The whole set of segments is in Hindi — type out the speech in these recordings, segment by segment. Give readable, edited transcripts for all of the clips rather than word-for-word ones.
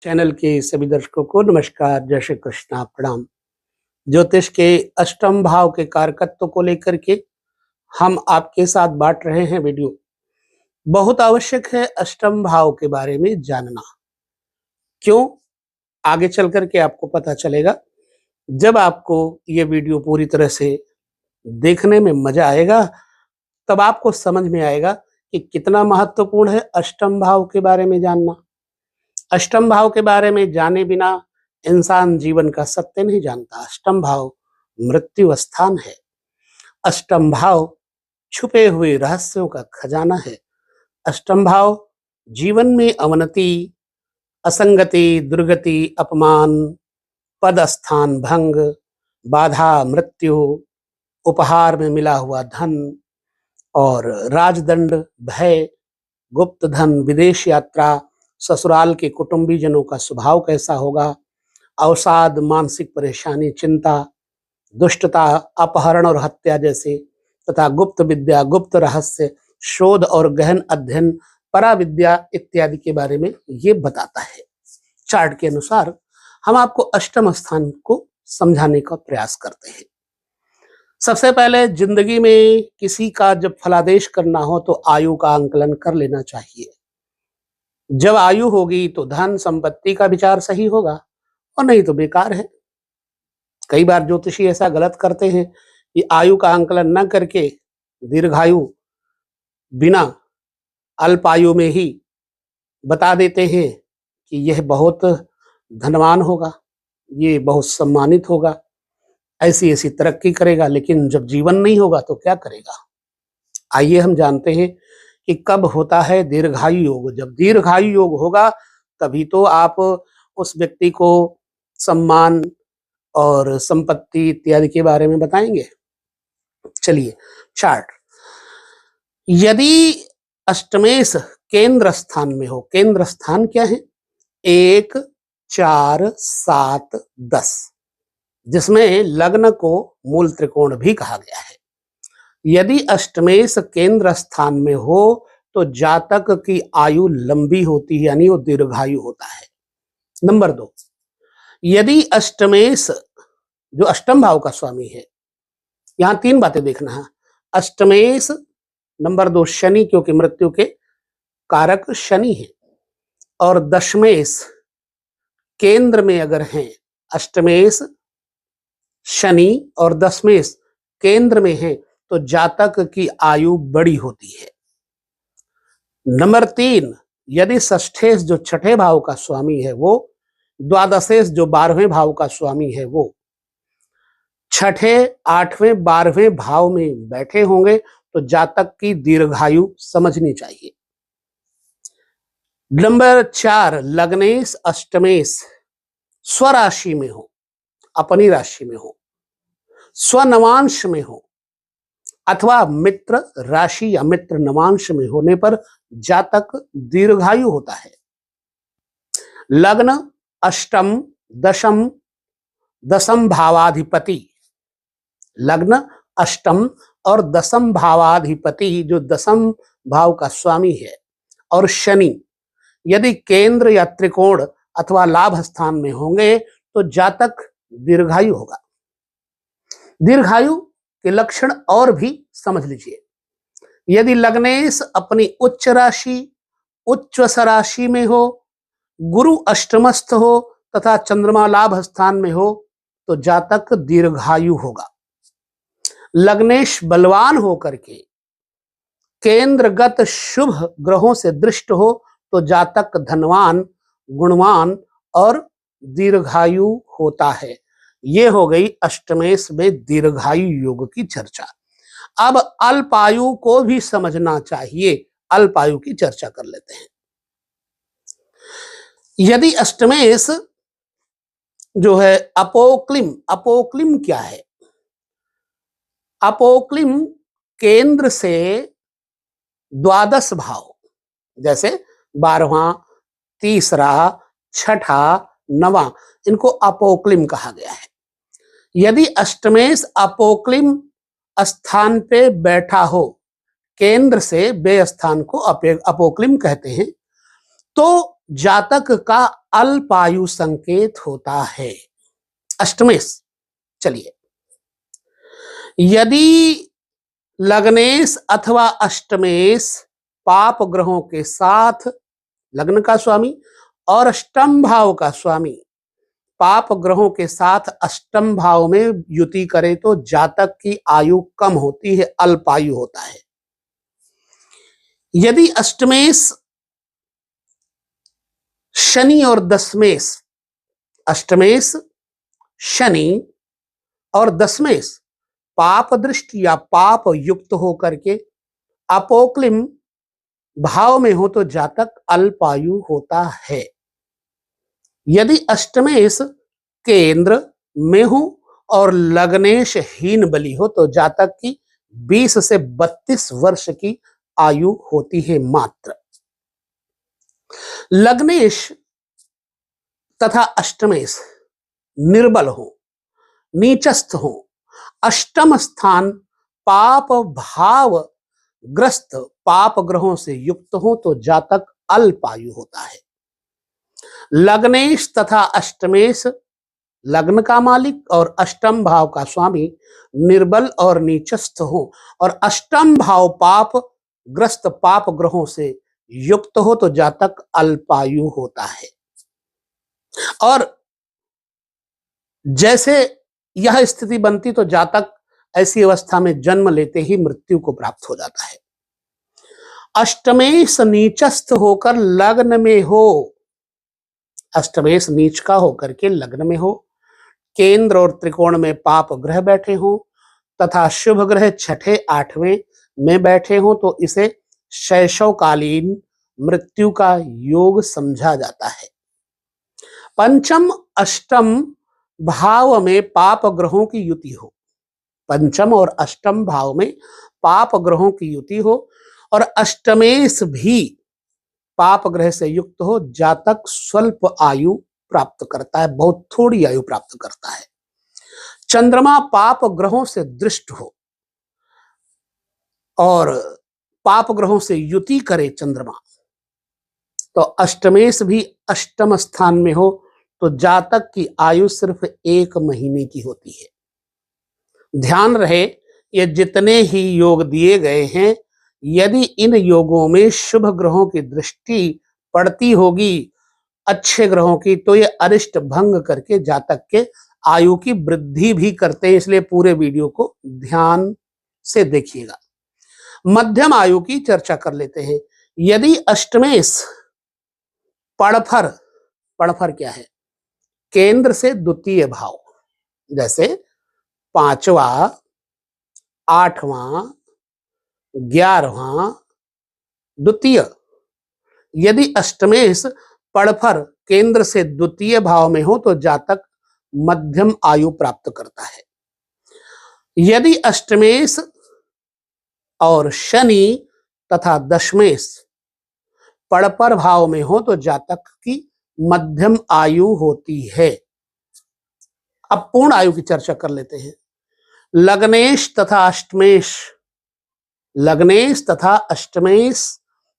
चैनल के सभी दर्शकों को नमस्कार, जय श्री कृष्णा, प्रणाम। ज्योतिष के अष्टम भाव के कारकत्व को लेकर के हम आपके साथ बांट रहे हैं वीडियो। बहुत आवश्यक है अष्टम भाव के बारे में जानना। क्यों? आगे चल करके आपको पता चलेगा। जब आपको ये वीडियो पूरी तरह से देखने में मजा आएगा, तब आपको समझ में आएगा कि कितना महत्वपूर्ण है अष्टम भाव के बारे में जानना। अष्टम भाव के बारे में जाने बिना इंसान जीवन का सत्य नहीं जानता। अष्टम भाव मृत्यु स्थान है। अष्टम भाव छुपे हुए रहस्यों का खजाना है। अष्टम भाव जीवन में अवनति, असंगति, दुर्गति, अपमान, पद स्थान भंग, बाधा, मृत्यु, उपहार में मिला हुआ धन और राजदंड, भय, गुप्त धन, विदेश यात्रा, ससुराल के कुटुंबीजनों का स्वभाव कैसा होगा, अवसाद, मानसिक परेशानी, चिंता, दुष्टता, अपहरण और हत्या जैसे, तथा गुप्त विद्या, गुप्त रहस्य, शोध और गहन अध्ययन, पराविद्या इत्यादि के बारे में ये बताता है। चार्ट के अनुसार हम आपको अष्टम स्थान को समझाने का प्रयास करते हैं। सबसे पहले जिंदगी में किसी का जब फलादेश करना हो तो आयु का आंकलन कर लेना चाहिए। जब आयु होगी तो धन संपत्ति का विचार सही होगा, और नहीं तो बेकार है। कई बार ज्योतिषी ऐसा गलत करते हैं कि आयु का आंकलन न करके दीर्घायु बिना अल्पायु में ही बता देते हैं कि यह बहुत धनवान होगा, ये बहुत सम्मानित होगा, ऐसी ऐसी तरक्की करेगा, लेकिन जब जीवन नहीं होगा तो क्या करेगा। आइए हम जानते हैं कि कब होता है दीर्घायु योग। जब दीर्घायु योग होगा तभी तो आप उस व्यक्ति को सम्मान और संपत्ति इत्यादि के बारे में बताएंगे। चलिए चार्ट। यदि अष्टमेश केंद्र स्थान में हो, केंद्र स्थान क्या है? 1, 4, 7, 10, जिसमें लग्न को मूल त्रिकोण भी कहा गया है। यदि अष्टमेश केंद्र स्थान में हो तो जातक की आयु लंबी होती है, यानी वो दीर्घायु होता है। नंबर 2, यदि अष्टमेश जो अष्टम भाव का स्वामी है, यहां 3 बातें देखना है। अष्टमेश, नंबर 2 शनि, क्योंकि मृत्यु के कारक शनि है, और दशमेश केंद्र में अगर हैं, अष्टमेश शनि और दशमेश केंद्र में है तो जातक की आयु बड़ी होती है। नंबर 3, यदि षष्ठेश जो छठे भाव का स्वामी है वो, द्वादशेश जो 12वें भाव का स्वामी है वो छठे, 8वें, 12वें भाव में बैठे होंगे तो जातक की दीर्घायु समझनी चाहिए। नंबर 4, लग्नेश अष्टमेश स्वराशि में हो, अपनी राशि में हो, स्वनवांश में हो, अथवा मित्र राशि या मित्र नवांश में होने पर जातक दीर्घायु होता है। लग्न अष्टम, दशम, दशम भावाधिपति, लग्न अष्टम और दशम भावाधिपति जो दशम भाव का स्वामी है, और शनि यदि केंद्र या त्रिकोण अथवा लाभ स्थान में होंगे तो जातक दीर्घायु होगा। दीर्घायु के लक्षण और भी समझ लीजिए। यदि लग्नेश अपनी उच्च राशि, उच्च राशि में हो, गुरु अष्टमस्थ हो तथा चंद्रमा लाभ स्थान में हो तो जातक दीर्घायु होगा। लग्नेश बलवान होकर के केंद्रगत शुभ ग्रहों से दृष्ट हो तो जातक धनवान, गुणवान और दीर्घायु होता है। ये हो गई अष्टमेश में दीर्घायु योग की चर्चा। अब अल्पायु को भी समझना चाहिए। अल्पायु की चर्चा कर लेते हैं। यदि अष्टमेश जो है अपोक्लिम, अपोक्लिम क्या है? अपोक्लिम केंद्र से द्वादश भाव, जैसे 12वां, तीसरा, छठा, 9वां, इनको अपोक्लिम कहा गया है। यदि अष्टमेश अपोक्लिम स्थान पे बैठा हो, केंद्र से बे स्थान को अपोक्लिम कहते हैं, तो जातक का अल्पायु संकेत होता है। अष्टमेश, चलिए, यदि लग्नेश अथवा अष्टमेश पाप ग्रहों के साथ, लग्न का स्वामी और अष्टम भाव का स्वामी पाप ग्रहों के साथ अष्टम भाव में युति करे तो जातक की आयु कम होती है, अल्पायु होता है। यदि अष्टमेश शनि और दशमेश, अष्टमेश शनि और दशमेश पाप दृष्टि या पाप युक्त होकर के अपोक्लिम भाव में हो तो जातक अल्पायु होता है। यदि अष्टमेश केंद्र में हो और लग्नेश हीन बली हो तो जातक की 20 से 32 वर्ष की आयु होती है मात्र। लग्नेश तथा अष्टमेश निर्बल हो, नीचस्थ हो, अष्टम स्थान पाप भाव ग्रस्त पाप ग्रहों से युक्त हो तो जातक अल्पायु होता है। लग्नेश तथा अष्टमेश लग्न का मालिक और अष्टम भाव का स्वामी निर्बल और नीचस्थ हो और अष्टम भाव पाप ग्रस्त पाप ग्रहों से युक्त हो तो जातक अल्पायु होता है। और जैसे यह स्थिति बनती तो जातक ऐसी अवस्था में जन्म लेते ही मृत्यु को प्राप्त हो जाता है। अष्टमेश नीचस्थ होकर लग्न में हो, अष्टमेश नीच का होकर के लग्न में हो, केंद्र और त्रिकोण में पाप ग्रह बैठे हो तथा शुभ ग्रह छठे आठवें में बैठे हो तो इसे शैशवकालीन मृत्यु का योग समझा जाता है। पंचम अष्टम भाव में पाप ग्रहों की युति हो, पंचम और अष्टम भाव में पाप ग्रहों की युति हो और अष्टमेश भी पाप ग्रह से युक्त हो, जातक स्वल्प आयु प्राप्त करता है, बहुत थोड़ी आयु प्राप्त करता है। चंद्रमा पाप ग्रहों से दृष्ट हो और पाप ग्रहों से युति करे चंद्रमा तो अष्टमेश भी अष्टम स्थान में हो तो जातक की आयु सिर्फ 1 महीने की होती है। ध्यान रहे, ये जितने ही योग दिए गए हैं, यदि इन योगों में शुभ ग्रहों की दृष्टि पड़ती होगी, अच्छे ग्रहों की, तो ये अरिष्ट भंग करके जातक के आयु की वृद्धि भी करते हैं। इसलिए पूरे वीडियो को ध्यान से देखिएगा। मध्यम आयु की चर्चा कर लेते हैं। यदि अष्टमेश पड़फर, पड़फर क्या है? केंद्र से द्वितीय भाव, जैसे 5वां, 8वां, 11वां द्वितीय, यदि अष्टमेश पड़फर केंद्र से द्वितीय भाव में हो तो जातक मध्यम आयु प्राप्त करता है। यदि अष्टमेश और शनि तथा दशमेश पड़पर भाव में हो तो जातक की मध्यम आयु होती है। अब पूर्ण आयु की चर्चा कर लेते हैं। लग्नेश तथा अष्टमेश, लग्नेश तथा अष्टमेश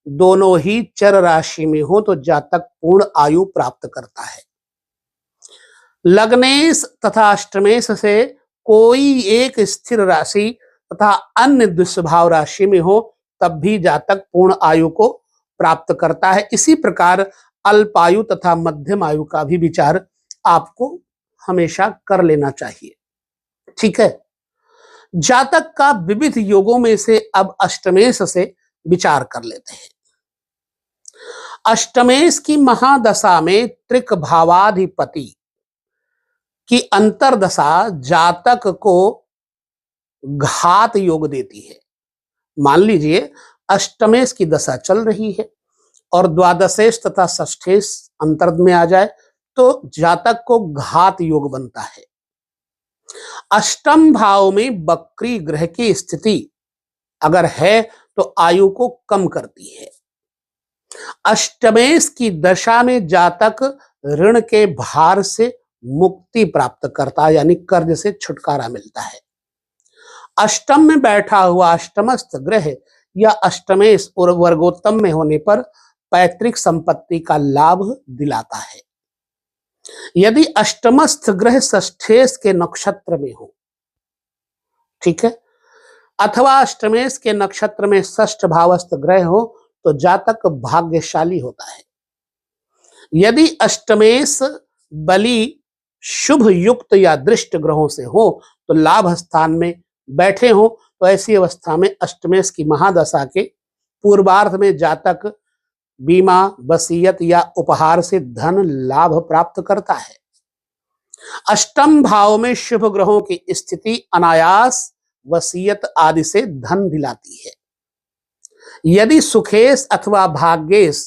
दोनों ही चर राशि में हो तो जातक पूर्ण आयु प्राप्त करता है। लग्नेश तथा अष्टमेश से कोई एक स्थिर राशि तथा अन्य दुष्भाव राशि में हो तब भी जातक पूर्ण आयु को प्राप्त करता है। इसी प्रकार अल्पायु तथा मध्यम आयु का भी विचार आपको हमेशा कर लेना चाहिए। ठीक है, जातक का विविध योगों में से अब अष्टमेश से विचार कर लेते हैं। अष्टमेश की महादशा में त्रिक भावाधिपति की अंतरदशा जातक को घात योग देती है। मान लीजिए अष्टमेश की दशा चल रही है और द्वादशेश तथा षष्ठेश अंतर्द में आ जाए तो जातक को घात योग बनता है। अष्टम भाव में बक्री ग्रह की स्थिति अगर है तो आयु को कम करती है। अष्टमेश की दशा में जातक ऋण के भार से मुक्ति प्राप्त करता है, यानी कर्ज से छुटकारा मिलता है। अष्टम में बैठा हुआ अष्टमस्थ ग्रह या अष्टमेश और वर्गोत्तम में होने पर पैतृक संपत्ति का लाभ दिलाता है। यदि अष्टमस्थ ग्रह षष्ठेश के नक्षत्र में हो, ठीक है, अथवा अष्टमेश के नक्षत्र में षष्ठ भावस्थ ग्रह हो तो जातक भाग्यशाली होता है। यदि अष्टमेश बलि शुभ युक्त या दृष्ट ग्रहों से हो तो लाभ स्थान में बैठे हो तो ऐसी अवस्था में अष्टमेश की महादशा के पूर्वार्ध में जातक बीमा, वसीयत या उपहार से धन लाभ प्राप्त करता है। अष्टम भाव में शुभ ग्रहों की स्थिति अनायास वसीयत आदि से धन दिलाती है। यदि सुखेश अथवा भाग्येश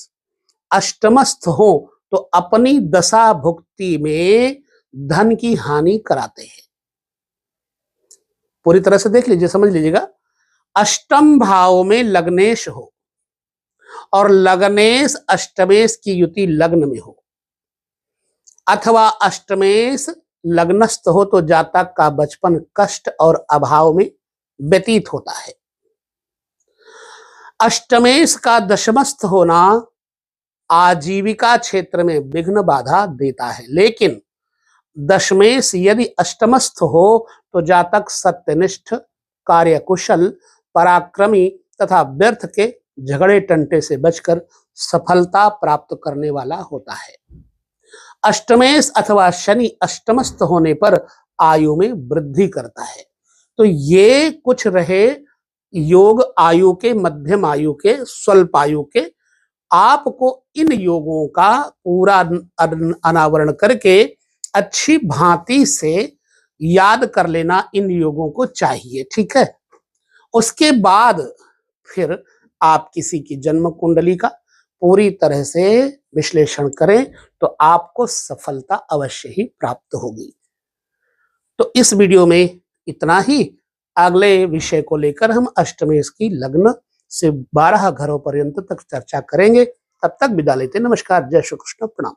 अष्टमस्थ हो तो अपनी दशा भुक्ति में धन की हानि कराते हैं। पूरी तरह से देख लीजिए, समझ लीजिएगा। अष्टम भाव में लग्नेश हो और लग्नेश अष्टमेश की युति लग्न में हो, अथवा अष्टमेश लग्नस्थ हो तो जातक का बचपन कष्ट और अभाव में व्यतीत होता है। अष्टमेश का दशमस्थ होना आजीविका क्षेत्र में विघ्न बाधा देता है, लेकिन दशमेश यदि अष्टमस्थ हो तो जातक सत्यनिष्ठ, कार्यकुशल, पराक्रमी तथा व्यर्थ के झगड़े टंटे से बचकर सफलता प्राप्त करने वाला होता है। अष्टमेश अथवा शनि अष्टमस्थ होने पर आयु में वृद्धि करता है। तो ये कुछ रहे योग आयु के, मध्यम आयु के, स्वल्प आयु के। आपको इन योगों का पूरा अनावरण करके अच्छी भांति से याद कर लेना इन योगों को चाहिए, ठीक है। उसके बाद फिर आप किसी की जन्म कुंडली का पूरी तरह से विश्लेषण करें तो आपको सफलता अवश्य ही प्राप्त होगी। तो इस वीडियो में इतना ही। अगले विषय को लेकर हम अष्टमेश की लग्न से 12 घरों पर्यंत तक चर्चा करेंगे। तब तक विदा लेते। नमस्कार, जय श्री कृष्ण, प्रणाम।